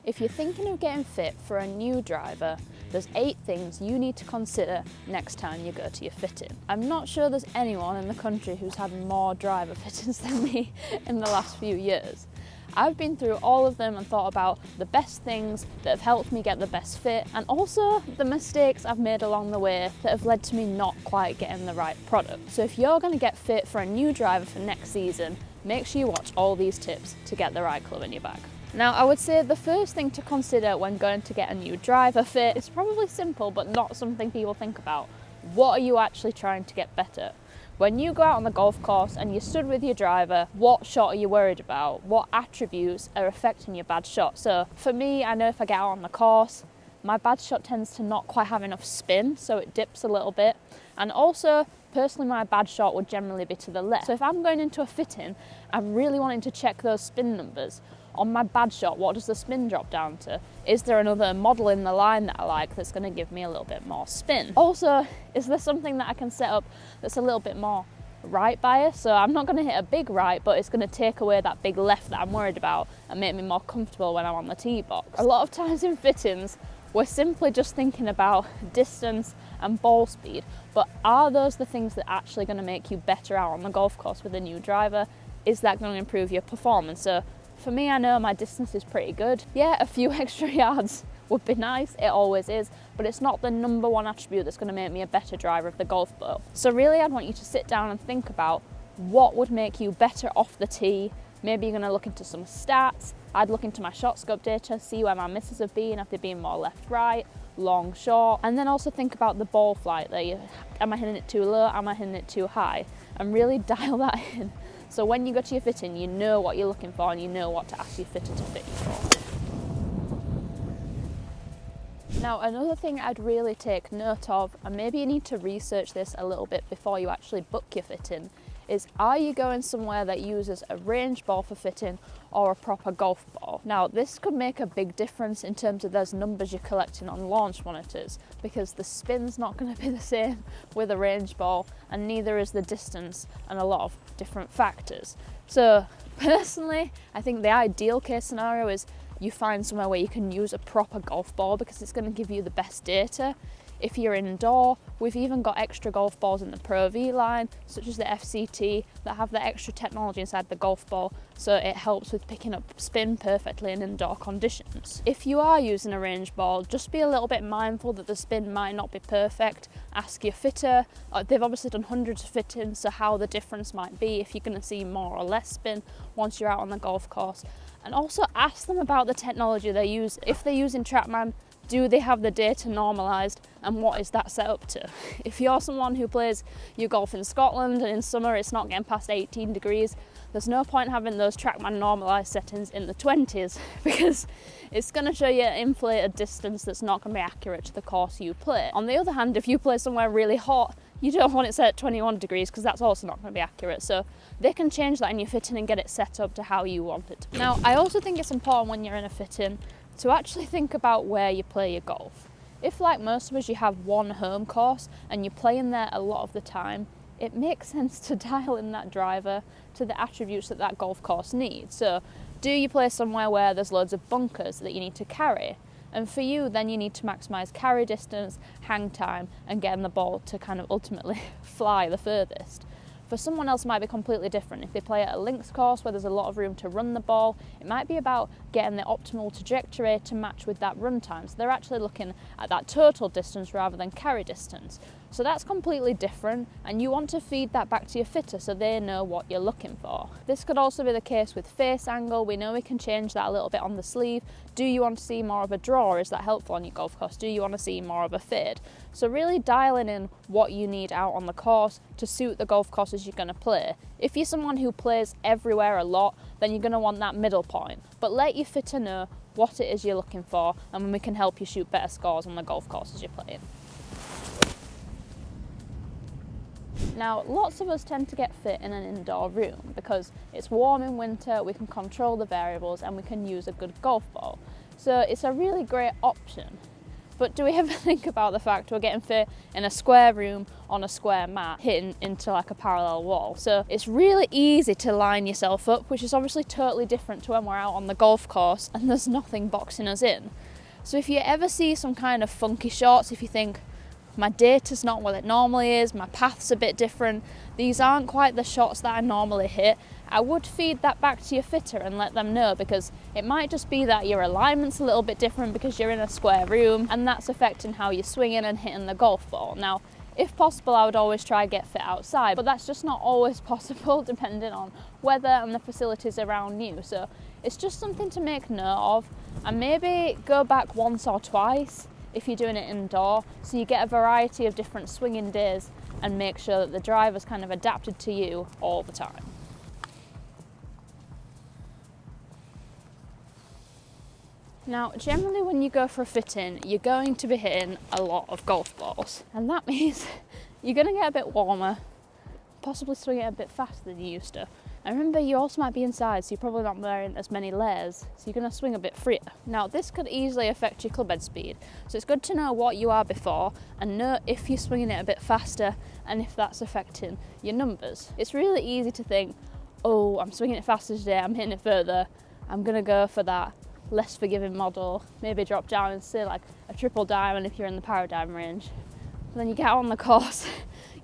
If you're thinking of getting fit for a new driver, there's 8 things you need to consider next time you go to your fitting. I'm not sure there's anyone in the country who's had more driver fittings than me in the last few years. I've been through all of them and thought about the best things that have helped me get the best fit, and also the mistakes I've made along the way that have led to me not quite getting the right product. So if you're going to get fit for a new driver for next season, make sure you watch all these tips to get the right club in your bag. Now, I would say the first thing to consider when going to get a new driver fit is probably simple, but not something people think about. What are you actually trying to get better? When you go out on the golf course and you stood with your driver, what shot are you worried about? What attributes are affecting your bad shot? So for me, I know if I get out on the course, my bad shot tends to not quite have enough spin, so it dips a little bit. And also, personally, my bad shot would generally be to the left. So if I'm going into a fitting, I'm really wanting to check those spin numbers. On my bad shot, what does the spin drop down to? Is there another model in the line that I like that's going to give me a little bit more spin? Also, is there something that I can set up that's a little bit more right bias? So I'm not going to hit a big right, but it's going to take away that big left that I'm worried about and make me more comfortable when I'm on the tee box. A lot of times in fittings, we're simply just thinking about distance and ball speed, but are those the things that are actually going to make you better out on the golf course with a new driver? Is that going to improve your performance? So for me, I know my distance is pretty good. Yeah, a few extra yards would be nice, it always is, but it's not the number one attribute that's going to make me a better driver of the golf ball. So really, I'd want you to sit down and think about what would make you better off the tee. Maybe you're going to look into some stats. I'd look into my shot scope data, see where my misses have been, if they've been more left, right, long, short, and then also think about the ball flight. Am I hitting it too low? Am I hitting it too high? And really dial that in. So when you go to your fitting, you know what you're looking for and you know what to ask your fitter to fit you for. Now, another thing I'd really take note of, and maybe you need to research this a little bit before you actually book your fitting, is are you going somewhere that uses a range ball for fitting or a proper golf ball? Now, this could make a big difference in terms of those numbers you're collecting on launch monitors, because the spin's not going to be the same with a range ball, and neither is the distance and a lot of different factors. So personally, I think the ideal case scenario is you find somewhere where you can use a proper golf ball, because it's going to give you the best data. If you're indoor, we've even got extra golf balls in the Pro V line, such as the FCT, that have the extra technology inside the golf ball, so it helps with picking up spin perfectly in indoor conditions. If you are using a range ball, just be a little bit mindful that the spin might not be perfect. Ask your fitter. They've obviously done hundreds of fittings, so how the difference might be, if you're going to see more or less spin once you're out on the golf course. And also ask them about the technology they use. If they're using TrackMan, do they have the data normalised, and what is that set up to? If you're someone who plays your golf in Scotland and in summer it's not getting past 18 degrees, there's no point having those TrackMan normalised settings in the 20s, because it's going to show you an inflated distance that's not going to be accurate to the course you play. On the other hand, if you play somewhere really hot, you don't want it set at 21 degrees, because that's also not going to be accurate. So they can change that in your fitting and get it set up to how you want it to be. Now, I also think it's important when you're in a fitting to actually think about where you play your golf. If, like most of us, you have one home course and you're playing there a lot of the time, it makes sense to dial in that driver to the attributes that that golf course needs. So do you play somewhere where there's loads of bunkers that you need to carry? And for you, then you need to maximise carry distance, hang time, and getting the ball to kind of ultimately fly the furthest. For someone else, it might be completely different. If they play at a links course where there's a lot of room to run the ball, it might be about getting the optimal trajectory to match with that run time. So they're actually looking at that total distance rather than carry distance. So that's completely different, and you want to feed that back to your fitter so they know what you're looking for. This could also be the case with face angle. We know we can change that a little bit on the sleeve. Do you want to see more of a draw? Is that helpful on your golf course? Do you want to see more of a fade? So really dialing in what you need out on the course to suit the golf courses you're going to play. If you're someone who plays everywhere a lot, then you're going to want that middle point. But let your fitter know what it is you're looking for, and we can help you shoot better scores on the golf courses you're playing. Now, lots of us tend to get fit in an indoor room because it's warm in winter, we can control the variables, and we can use a good golf ball. So it's a really great option. But do we ever think about the fact we're getting fit in a square room on a square mat hitting into like a parallel wall? So it's really easy to line yourself up, which is obviously totally different to when we're out on the golf course and there's nothing boxing us in. So if you ever see some kind of funky shots, if you think my data's not what it normally is, my path's a bit different, these aren't quite the shots that I normally hit, I would feed that back to your fitter and let them know, because it might just be that your alignment's a little bit different because you're in a square room and that's affecting how you're swinging and hitting the golf ball. Now, if possible, I would always try to get fit outside, but that's just not always possible depending on weather and the facilities around you. So it's just something to make note of, and maybe go back once or twice if you're doing it indoor, so you get a variety of different swinging days and make sure that the driver's kind of adapted to you all the time. Now, generally when you go for a fit-in, you're going to be hitting a lot of golf balls, and that means you're going to get a bit warmer, possibly swing it a bit faster than you used to. And remember, you also might be inside, so you're probably not wearing as many layers, so you're going to swing a bit freer. Now, this could easily affect your club head speed, so it's good to know what you are before and know if you're swinging it a bit faster and if that's affecting your numbers. It's really easy to think, oh, I'm swinging it faster today, I'm hitting it further, I'm going to go for that less forgiving model, maybe drop down and say like a triple diamond if you're in the paradigm range. But then you get out on the course,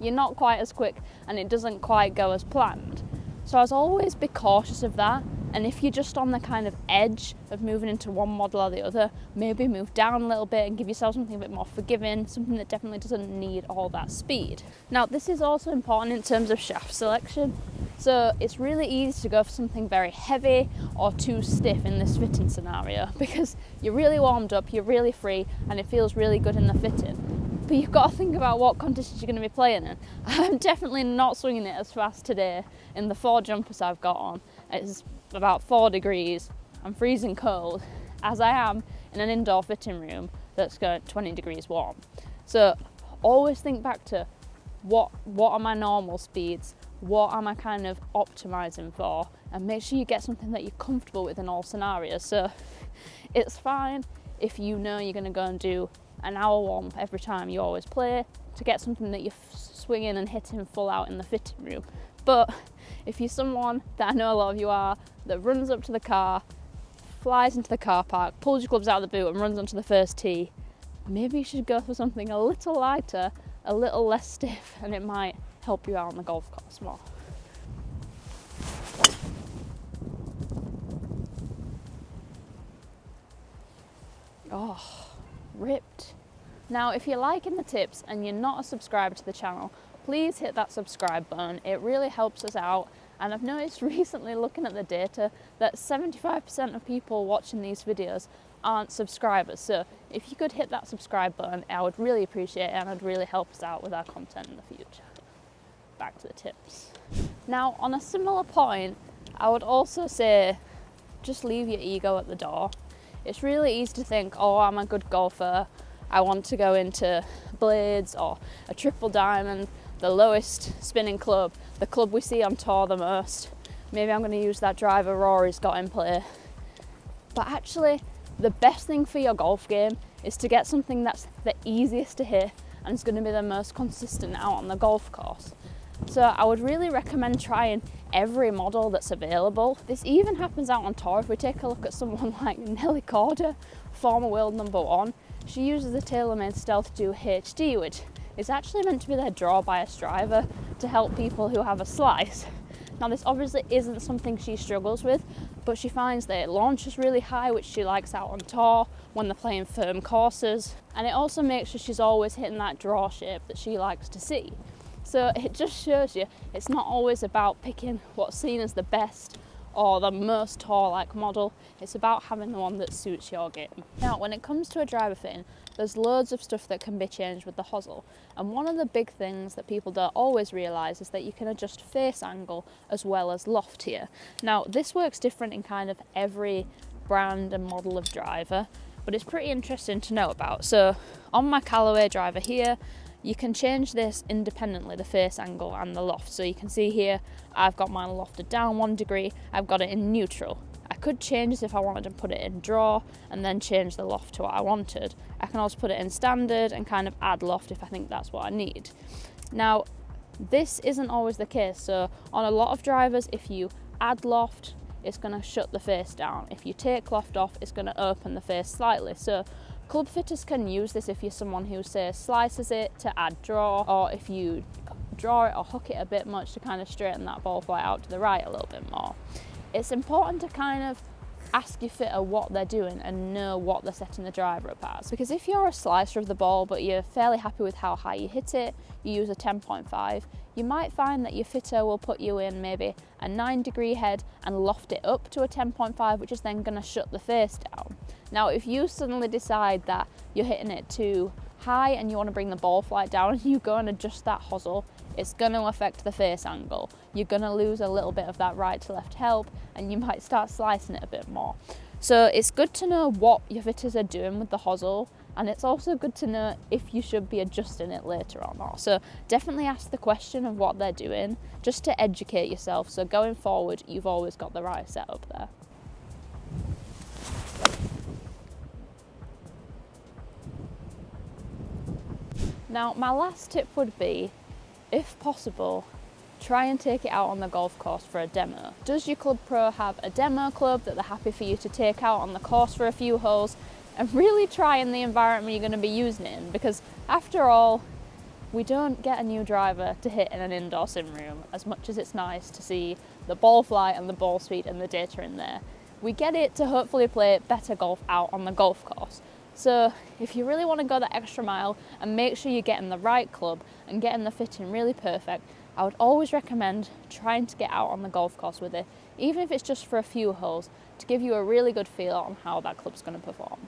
you're not quite as quick and it doesn't quite go as planned. So I'd always be cautious of that, and if you're just on the kind of edge of moving into one model or the other, maybe move down a little bit and give yourself something a bit more forgiving, something that definitely doesn't need all that speed. Now, this is also important in terms of shaft selection. So it's really easy to go for something very heavy or too stiff in this fitting scenario, because you're really warmed up, you're really free, and it feels really good in the fitting. But you've got to think about what conditions you're going to be playing in. I'm definitely not swinging it as fast today in the 4 jumpers I've got on. It's about 4 degrees, I'm freezing cold, as I am in an indoor fitting room that's going 20 degrees warm. So always think back to what are my normal speeds, what am I kind of optimising for, and make sure you get something that you're comfortable with in all scenarios. So it's fine if you know you're going to go and do an hour warm up every time you always play to get something that you're swinging and hitting full out in the fitting room. But if you're someone that I know a lot of you are, that runs up to the car, flies into the car park, pulls your clubs out of the boot and runs onto the first tee, maybe you should go for something a little lighter, a little less stiff, and it might help you out on the golf course more. Oh, ripped. Now, if you're liking the tips and you're not a subscriber to the channel, please hit that subscribe button. It really helps us out. And I've noticed recently, looking at the data, that 75% of people watching these videos aren't subscribers. So if you could hit that subscribe button, I would really appreciate it, and it'd really help us out with our content in the future. Back to the tips. Now, on a similar point, I would also say just leave your ego at the door. It's really easy to think, oh, I'm a good golfer, I want to go into blades or a triple diamond, the lowest spinning club, the club we see on tour the most. Maybe I'm going to use that driver Rory's got in play. But actually, the best thing for your golf game is to get something that's the easiest to hit and is going to be the most consistent out on the golf course. So I would really recommend trying every model that's available. This even happens out on tour. If we take a look at someone like Nelly Corder, former world #1, she uses the TaylorMade Stealth 2 HD, which is actually meant to be their draw bias driver to help people who have a slice. Now, this obviously isn't something she struggles with, but she finds that it launches really high, which she likes out on tour when they're playing firm courses, and it also makes sure she's always hitting that draw shape that she likes to see. So it just shows you it's not always about picking what's seen as the best or the most tour-like model. It's about having the one that suits your game. Now, when it comes to a driver fitting, there's loads of stuff that can be changed with the Huzzle. And one of the big things that people don't always realise is that you can adjust face angle as well as loft here. Now, this works different in kind of every brand and model of driver, but it's pretty interesting to know about. So on my Callaway driver here, you can change this independently, the face angle and the loft. So you can see here, I've got mine lofted down 1 degree, I've got it in neutral. I could change this if I wanted to put it in draw and then change the loft to what I wanted. I can also put it in standard and kind of add loft if I think that's what I need. Now, this isn't always the case. So on a lot of drivers, if you add loft, it's going to shut the face down. If you take loft off, it's going to open the face slightly. So club fitters can use this if you're someone who, say, slices it to add draw, or if you draw it or hook it a bit much to kind of straighten that ball flight out to the right a little bit more. It's important to kind of ask your fitter what they're doing and know what they're setting the driver up as. Because if you're a slicer of the ball but you're fairly happy with how high you hit it, you use a 10.5, you might find that your fitter will put you in maybe a 9-degree head and loft it up to a 10.5, which is then going to shut the face down. Now, if you suddenly decide that you're hitting it too high and you want to bring the ball flight down and you go and adjust that Huzzle, it's going to affect the face angle. You're going to lose a little bit of that right to left help and you might start slicing it a bit more. So it's good to know what your fitters are doing with the Huzzle, and it's also good to know if you should be adjusting it later or not. So definitely ask the question of what they're doing just to educate yourself, so going forward you've always got the right setup there. Now, my last tip would be, if possible, try and take it out on the golf course for a demo. Does your club pro have a demo club that they're happy for you to take out on the course for a few holes and really try in the environment you're going to be using it in? Because after all, we don't get a new driver to hit in an indoor sim room, as much as it's nice to see the ball flight and the ball speed and the data in there. We get it to hopefully play better golf out on the golf course. So if you really want to go that extra mile and make sure you're getting the right club and getting the fitting really perfect, I would always recommend trying to get out on the golf course with it, even if it's just for a few holes, to give you a really good feel on how that club's going to perform.